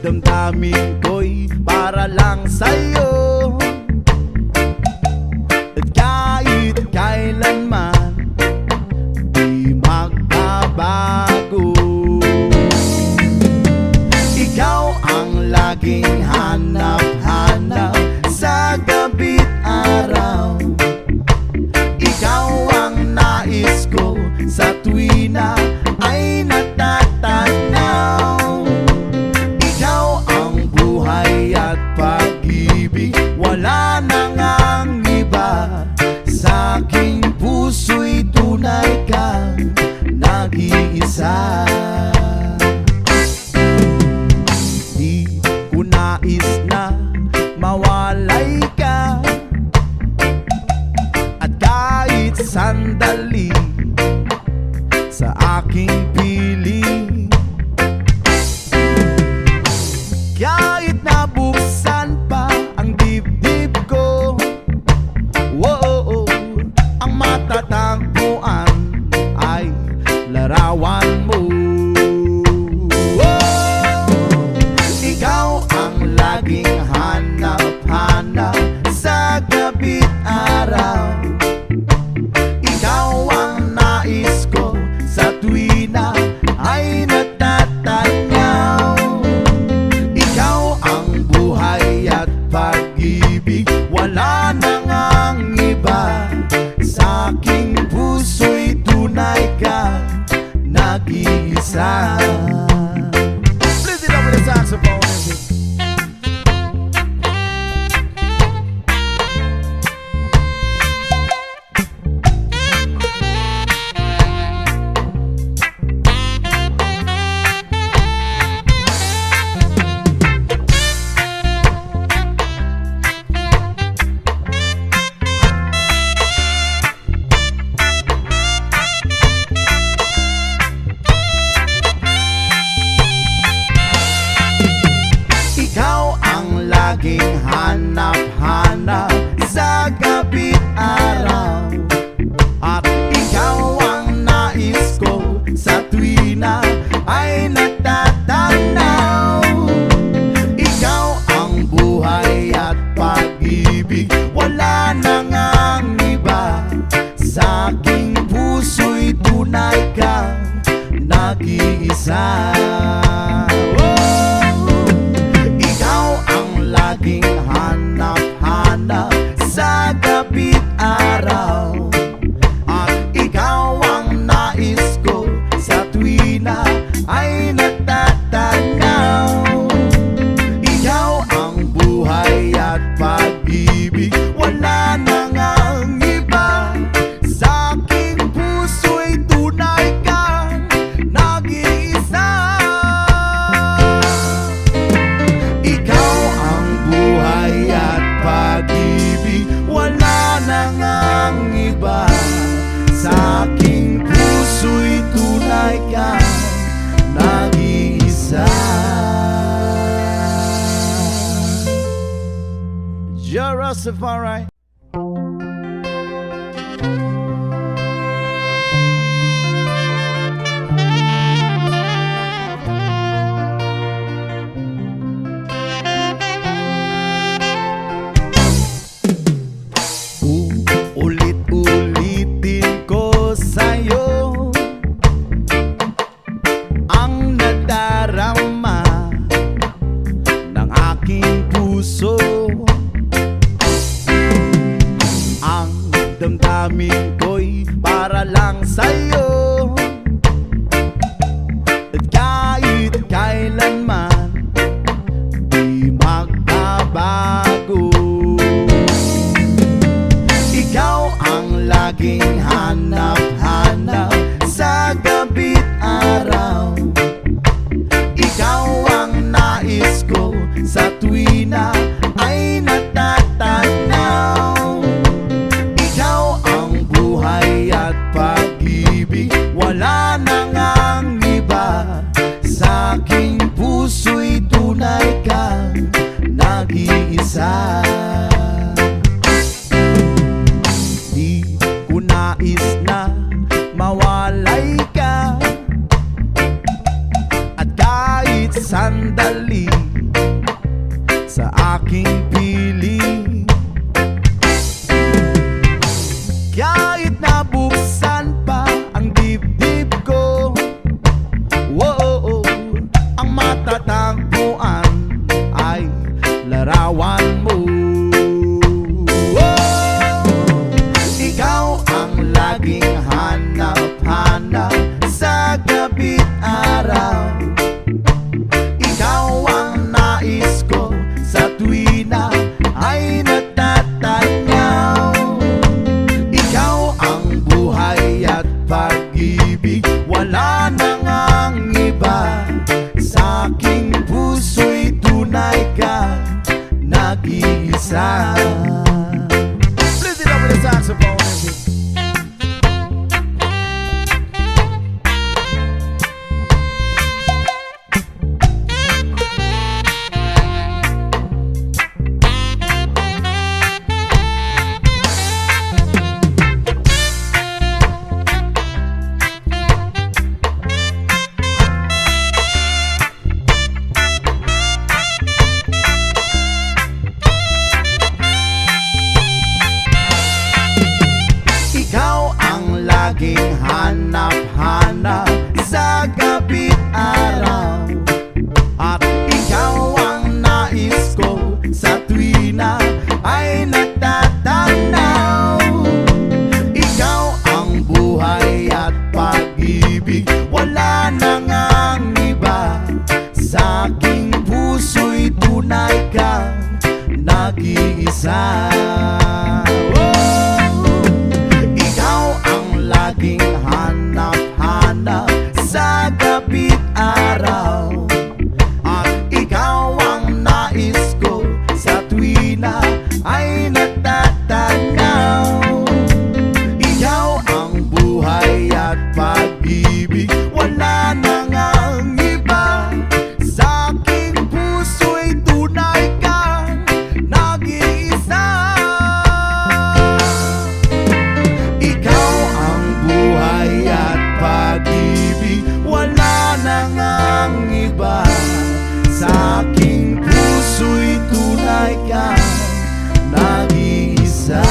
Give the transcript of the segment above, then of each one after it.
damdamin ko'y para lang sa'yo. At kahit kailanman di magbabago, ikaw ang laging hanap-hanap sa gabi't araw. Ikaw ang nais ko sa tuwina ay natatanaw. Ikaw ang buhay at pag-ibig, wala nang ang iba. Sa aking puso'y tunay kang nag-iisa. Di ko nais na mawalay ka, at kahit sandali sa aking piling. Kahit nabuksan pa ang dibdib ko, whoa, ang matatagpuan ay larawan mo. Ikaw ang laging hanap-hanap sa gabi't araw. Ikaw ang nais ko sa tuwina ay natatanaw. Ikaw ang buhay at pag-ibig, wala nang ang iba. Sa aking puso'y tunay kang nag-iisa. Please it up with the saxophone. Laging hanap-hanap sa gabi't araw, at ikaw ang nais ko sa tuwina ay natatanaw. Ikaw ang buhay at pag-ibig, wala nang ang iba. Sa aking puso'y tunay kang nag-iisa. Laging hanap-hanap sa gabi't araw, at ikaw ang nais ko sa tuwina ay natatanaw. Ikaw ang buhay at pag-ibig, wala nang ang iba. Sa aking puso'y tunay kang nag-iisa. Buhay at pag-ibig, wala nang ang iba. Sa aking puso'y tunay kang nag-iisa. Jah Rastafari. Ulit-ulitin ko sa'yo ang nadarama ng aking puso. Ang damdamin ko'y para lang sa'yo, at kahit kailanman di magbabago. Ikaw ang laging hanap-hanap sa gabi't araw. Ikaw ang nais ko sa tuwina ay natatanaw. Ikaw ang buhay at pag-ibig, wala nang ang iba. Sa aking puso'y tunay kang nag-iisa. Nais na mawalay ka, at kahit sandali aking piling. Kahit nabuksan pa ang dibdib ko, wow, ang matatagpuan ay larawan mo. Ikaw ang laging hanap-hanap sa gabi't araw. Ikaw ang nais ko sa tuwi na ay natatanaw. Ikaw ang buhay at pag-ibig, wala nang ang iba. Sa aking puso'y tunay ka, nag-iisa. Please it up with the saxophone. Laging hanap-hanap sa gabi't araw. At ikaw ang nais ko sa tuwi na ay natatanaw. Ikaw ang buhay at pag-ibig, wala nang ang iba. Sa aking puso'y tunay ka, nag-iisa. Laging hanap-hanap sa gabi't araw. At ikaw ang nais ko sa tuwi na ay natatanaw. Ikaw ang buhay at pag-ibig, wala nang ang iba. Sa aking puso'y tunay kang nag-iisa. Buhay at pag-ibig, wala nang ang iba. Sa aking puso'y tunay ka, nag-iisa.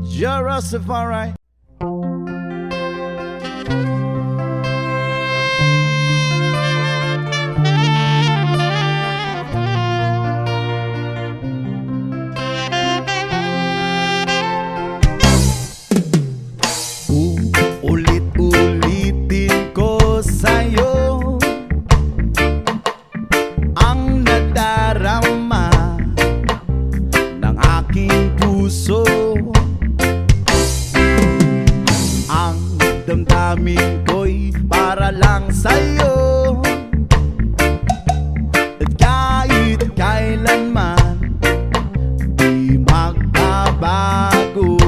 Ja Rastafari. Ulit-ulitin ko sa'yo ang nadarama ng aking puso. Ang damdamin ko'y para lang sa'yo. At kahit kailanman di magbabago.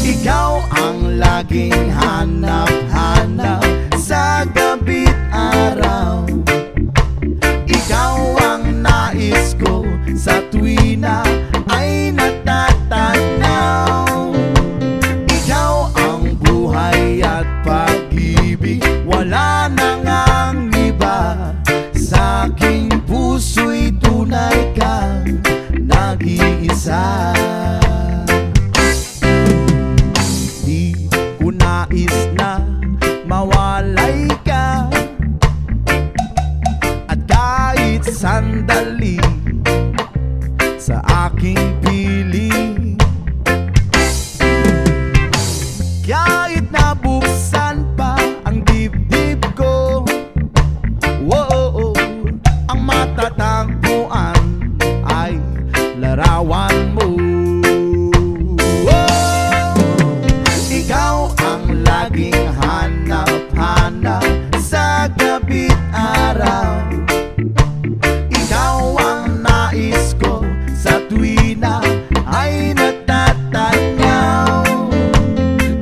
Ikaw ang laging hanap-hanap sa gabi't araw. Ikaw ang nais ko sa tuwi na ay natatanaw. Ikaw ang buhay at pag-ibig, wala nang ang iba. Sa aking puso'y tunay kang nag-iisa. Nais na mawalay ka, at kahit sandali sa aking piling. Kahit nabuksan pa ang dibdib ko, wow, ang matatagpuan ay larawan mo. Laging hanap-hanap sa gabi't araw. Ikaw ang nais ko sa tuwi na ay natatanaw.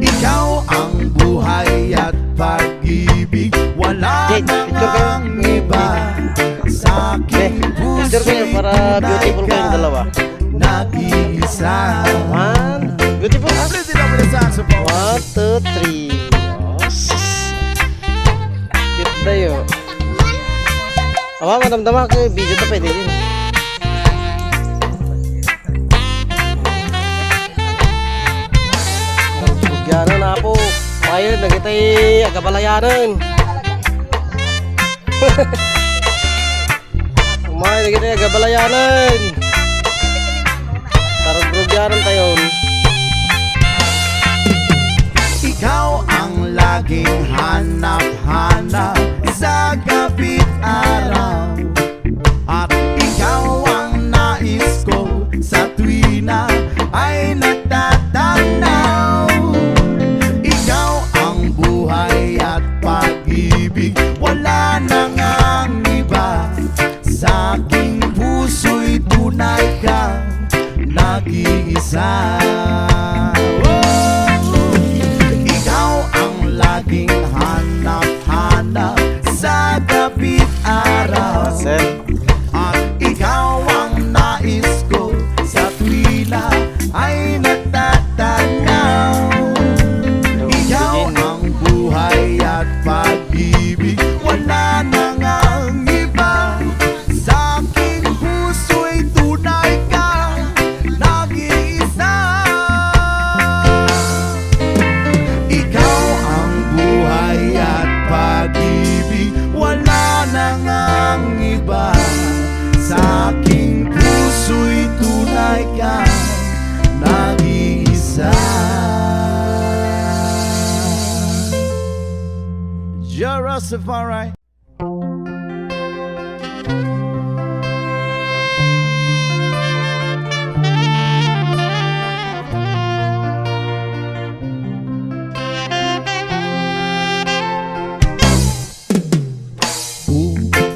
Ikaw ang buhay at pag-ibig, wala nang ang iba. Sa aking puso'y tunay ka, nag-iisa. Beautiful. Please it up with the saxophone. 1, 2, 3. Yes. Cute Dayo. Awa, madam-dama ko video to pwede din. Bugyanan na po. Mayroon, nagitay agabalayanan. Umay, nagitay agabalayanan. Tarog-bugyanan tayo. Ikaw ang laging hanap-hanap sa gabi't araw, at ikaw ang nais ko sa tuwina ay natatanaw. Ikaw ang buhay at pag-ibig, wala nang ang iba. Sa aking puso'y tunay ka, nag-iisa. Laging hanap-hanap sa gabi't araw, at ikaw ang nais ko sa tuwina ay natatanaw. Ikaw ang buhay at pag-ibig, wala nang ang iba. Sa aking puso'y tunay ka, nag-iisa. Buhay at pag-ibig, wala nang ang iba. Sa aking puso'y tunay ka, nag-iisa. Jah Rastafari.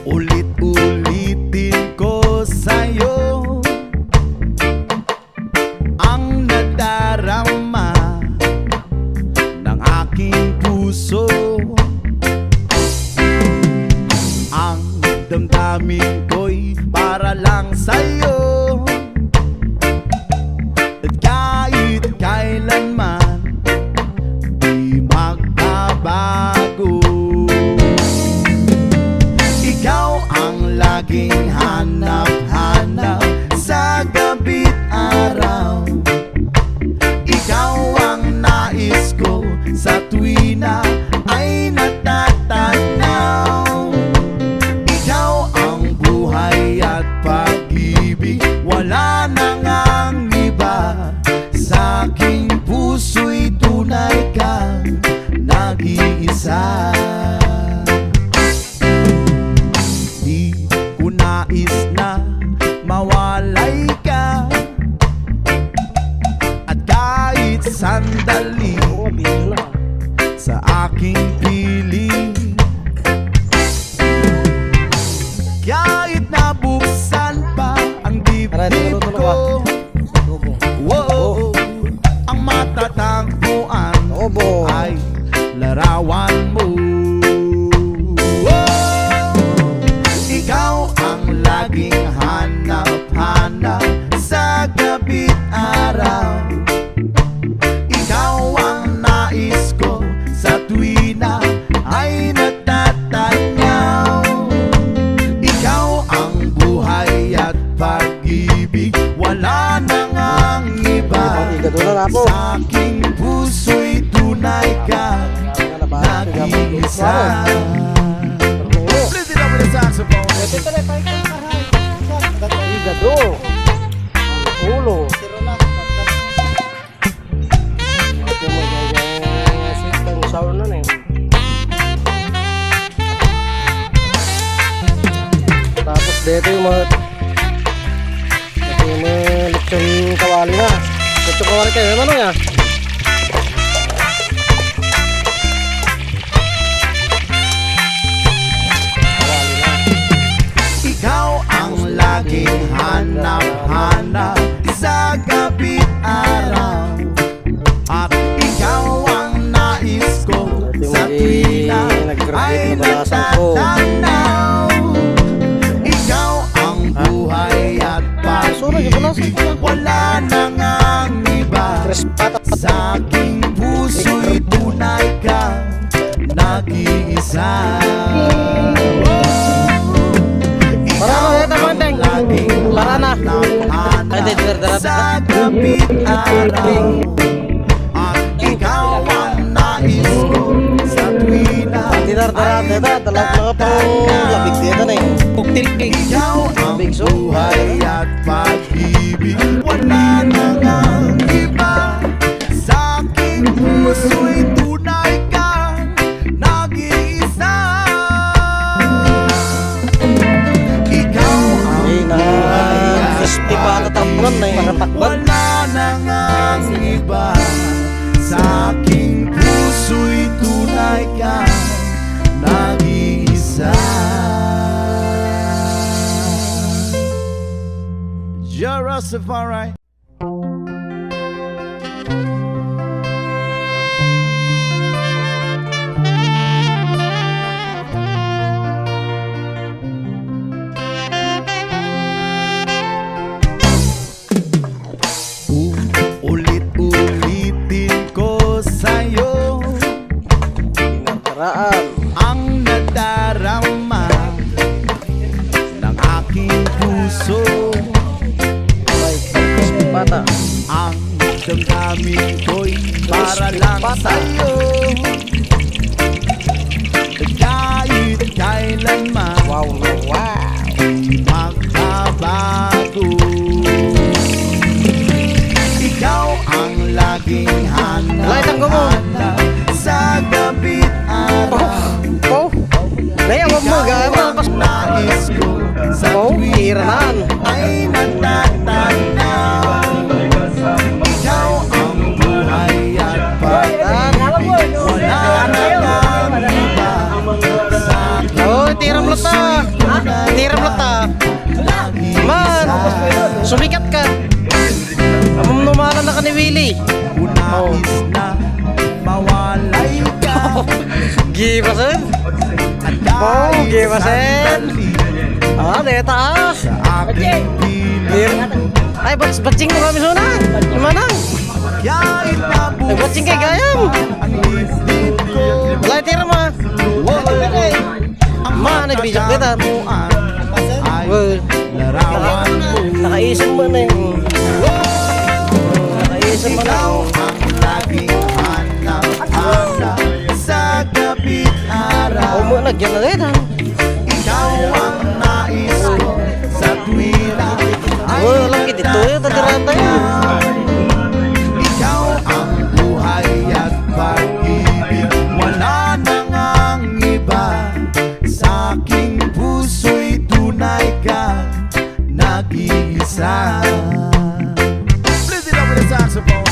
Ulit-ulitin ko sa'yo ang nadarama ng aking puso. Ang damdamin ko'y para lang sa'yo, at kahit kailanman di magbabago. Ikaw ang laging hanap-hanap sa gabi't araw, ikaw ang nais ko sa tuwina ay natatanaw. Ikaw ang buhay at pag-ibig, wala nang ang iba. Sa aking puso'y tunay ka, nag-iisa. Nais na mawalay ka, at kahit sandali sa aking piling, kahit nabuksan pa ang dibdib ko, wow, ang matatagpuan ay larawan mo. Ikaw ang laging hanap-hanap sa gabi't araw, ikaw ang nais ko sa tuwina ay natatanaw. Ikaw ang buhay at pag-ibig, wala nang ang iba. Sa aking puso'y tunay ka, nag-iisa. Please it up with the saxophone. Igado. Ulo. Ito mo yung sound na eh. Tapos dito yung mga lechon kawali na. Lechon kawali kayo, ano ya? Ikaw ang laging hanap-hanap sa gabi't araw, at ikaw ang nais ko sa tuwina ay natatanaw. Ikaw ang buhay at pag-ibig, wala nang ang iba. Sa aking puso'y tunay ka, nag-iisa. sa gabit araw. At ikaw ang nais ko sa tuwina Dinardarate na, talag mga pang labig dito na eh. Puktilpig. ikaw ang Big so. buhay at pag-ibig. Wala na ngang iba. Sa aking puso'y tunay kang nag-iisa. Ikaw ang Ay na, crispy pa natakbuhan na eh. Makatakban. wala na ngang iba. Sa aking puso'y tunay kang nag-iisa. You're Rastafari. Ulit-ulitin ko sa'yo Dinardaraan. ang nadarama ng aking puso. Ay, crispy pata. Ang damdamin ko'y para Crispy lang pata. sa'yo. Kahit kailanman Wow na wow. magbabago. Ikaw ang laging Light ang gumo. hanap sa gabit araw. Oh, nayawan mo gaya mga pas. Nais ko sa Oh, tuwina tiranan. ay natatanaw. Ikaw ang buhay at pag-ibig. Wala na ngang iba. Sa aking Oh, tiram lata. Tiram lata. Man, sumikat ka. Among numalan na ka ni Willie. Unais na mawalay ka. Gibasen. At Oh, kahit gibasen. sandali Ah, di taas. sa aking piling. Ay, batsing mo kami suna. Manang. Kahit Ay, batsing kay gayam. ang dibdib ko. Wala tira mo. Ang Ma, nagbijak kita. matatamuan ay Well, larawan mo. nakaisip mo na yun. Nakaisip mo na. Ikaw ang laging hanap-hanap sa gabit araw. O mo, nagyan na rin. Ikaw ang nais ko sa tuwina ay Oh, alam kita ito yun. Tadirata yun. ikaw ang buhay at pag-ibig. Wala na ngang iba. Sa aking puso'y tunay kang nag-iisa. Please it up with the saxophone.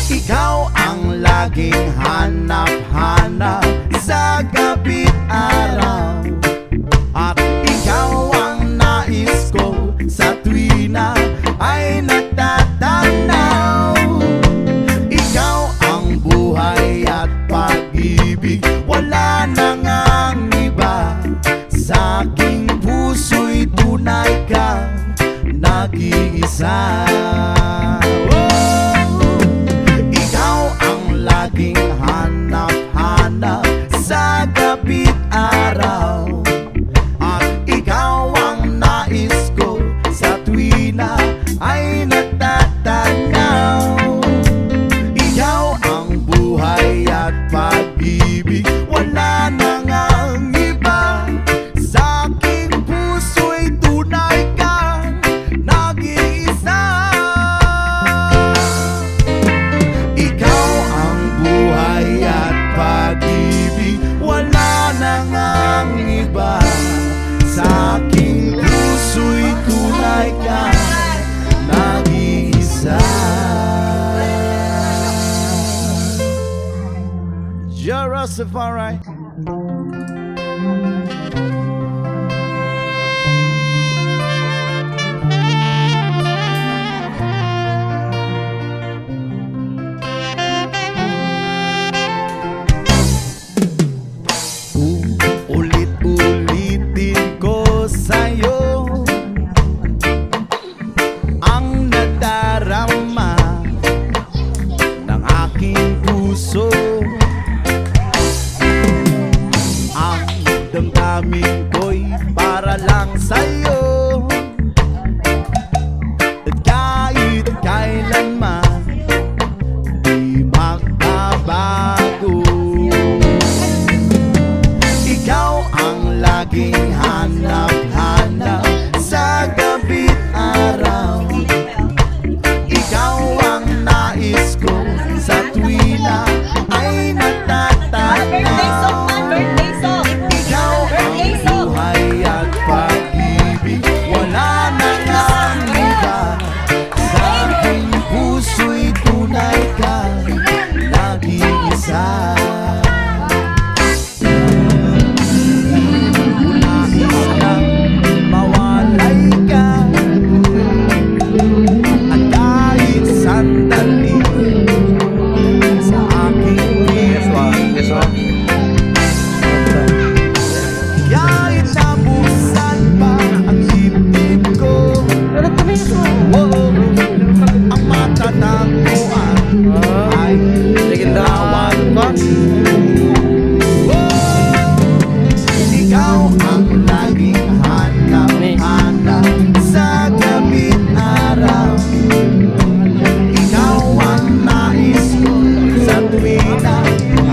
Ikaw ang laging hanap-hanap sa gabit araw. At ikaw ang nais ko sa tuwina ay natatanaw. Ikaw ang buhay at pag-ibig. Wala na ngang iba. Sa aking puso'y tunay kang nag-iisa. Ikaw ang laging hanap-hanap sa gabit araw. At ikaw ang nais ko sa tuwina ay natatanaw. Ikaw ang buhay at pag-ibig. Wala na ngang iba. Sa aking puso'y tunay kang nag-iisa. Ikaw ang buhay at pag-ibig. Wala na ngang iba. Sa aking puso'y tunay kang nag-iisa. You're Rastafari. damdamin ko'y para lang sa'yo. At kahit kailanman di magbabago. Ikaw ang laging hanap-hanap sa gabi't araw. Ikaw ang nais ko sa tuwina ay natatanaw. Ikaw ang buhay at pag-ibig, wala nang ang iba. Sa aking puso'y tunay ka, nag-iisa. Nais lang mawalay ka, at kahit sandali sa aking puso. Kahit nabusan pa ang dibdib ko, ang matatagpuan ay Legendahan ba? ikaw ang laging hanap-hanap sa gabi't araw. Ikaw ang nais ko sa tuwina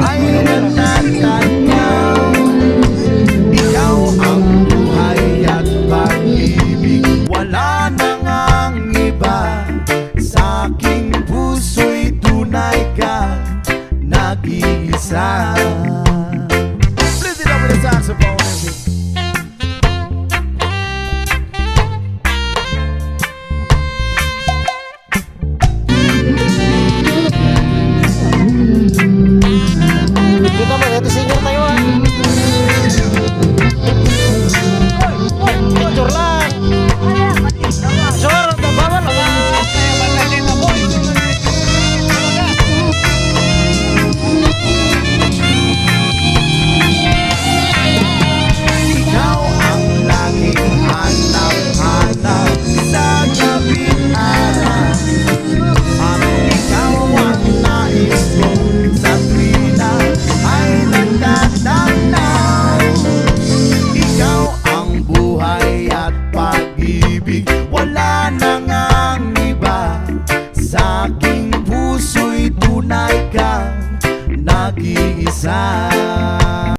ay natatanaw. Ikaw ang buhay at pag-ibig, wala nang ang iba. Sa aking puso'y tunay ka, nag-iisa. Please it up with the saxophone.